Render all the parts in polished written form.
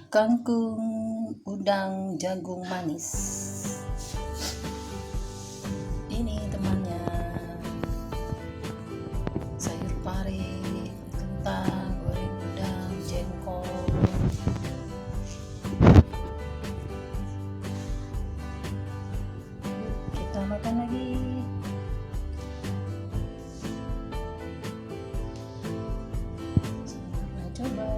Kangkung, udang, jagung manis. Ini temannya. Sayur pare, kentang, goreng udang, jengkol. Kita makan lagi. Selamat coba.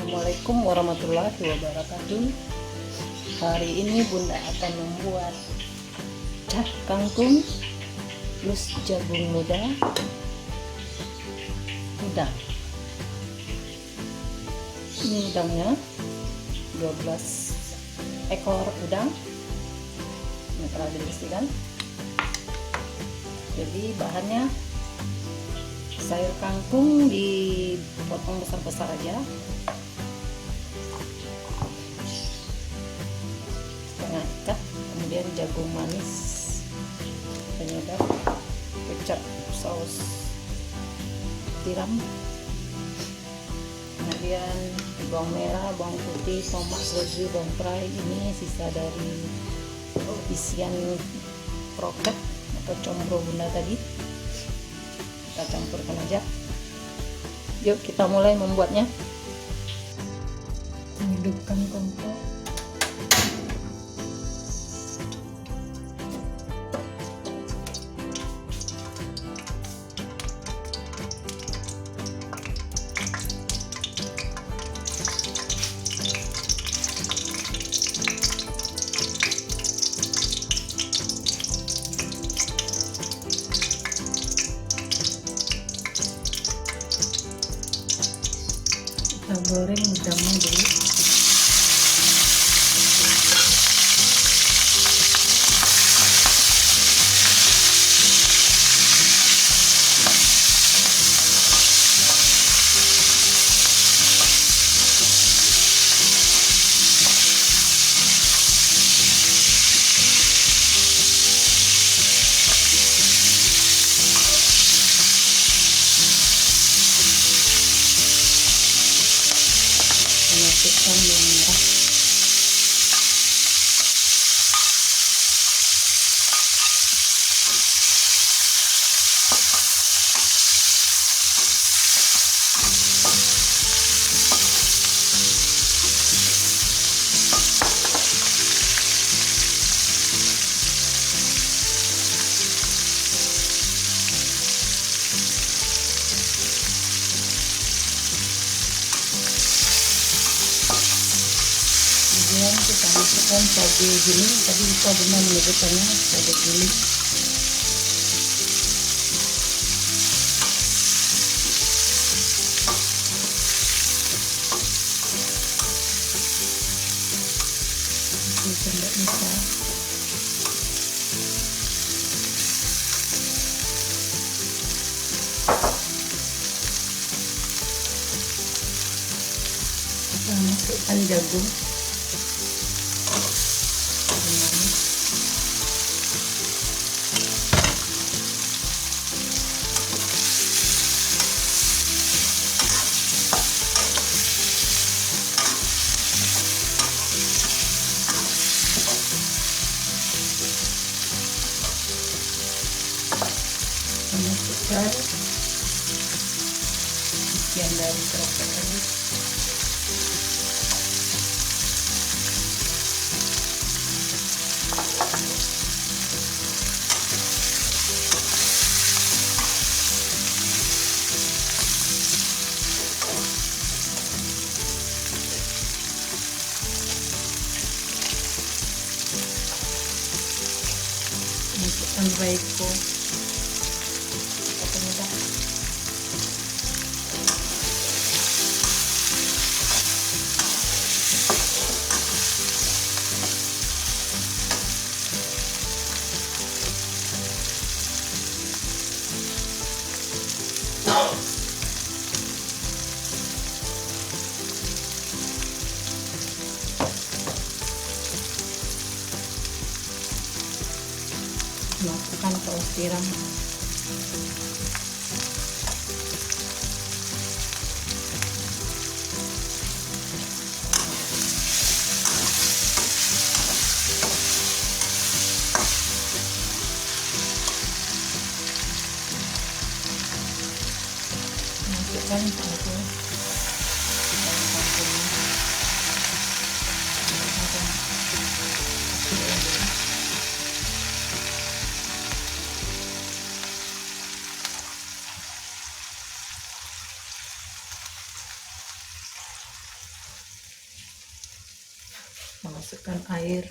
Assalamualaikum warahmatullahi wabarakatuh. Hari ini Bunda akan membuat kangkung plus jagung muda, udang. Ini udangnya 12 ekor udang yang telah dibersihkan. Jadi bahannya sayur kangkung dipotong besar-besar aja, setengah ikat, kemudian jagung manis, penyedap, kecap, saus tiram, kemudian bawang merah, bawang putih, tomat, seledri, bawang prai. Ini sisa dari isian kroket atau combro Bunda tadi. Kita campurkan aja. Yuk kita mulai membuatnya. Hidupkan kompor. Kita goreng udangnya dulu. Masukkan bawang merah, kemudian kita masukkan cabai giling. Tadi lupa Bunda menyebutkannya cabai giling. Coba bisa. Kita masukkan jagung. Masukkan isian dari kroket tadi. Masukkan Royco. masukkan saus tiram. Masukkan kangkung. Masukkan air.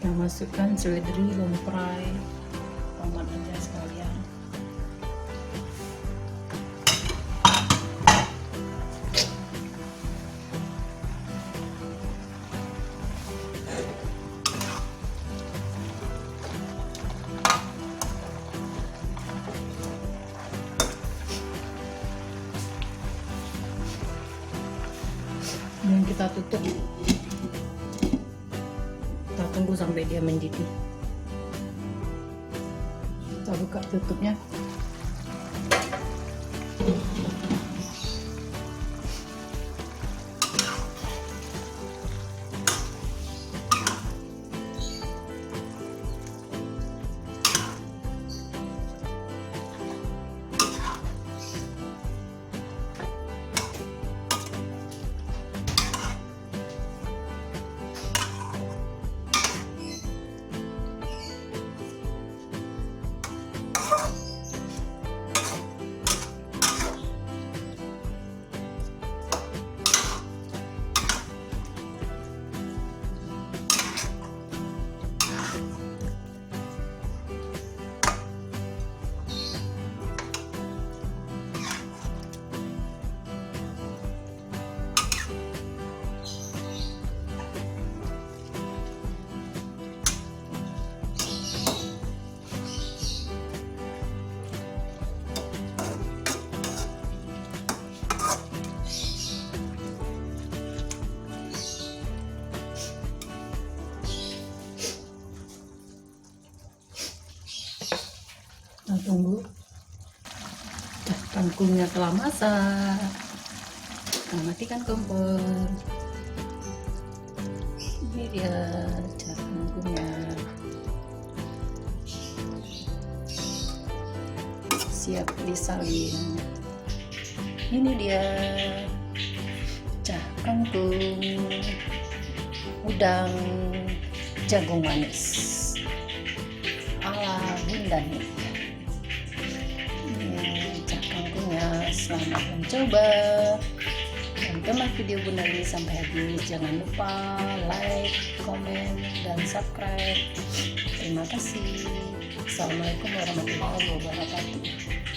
Kita masukkan seledri, lomprai, tomat aja sekalian. Dan kita tutup. Kita tunggu sampai dia mendidih. Kita buka tutupnya. Kita tunggu. Kangkungnya telah masak. Kita matikan kompor. Ini dia kangkungnya. Siap disalin. Ini dia kangkung, udang, jagung manis ala Bunda nih. Selamat mencoba. Tonton video Bunda ini sampai habis. Jangan lupa like, komen, dan subscribe. Terima kasih. Assalamualaikum warahmatullahi wabarakatuh.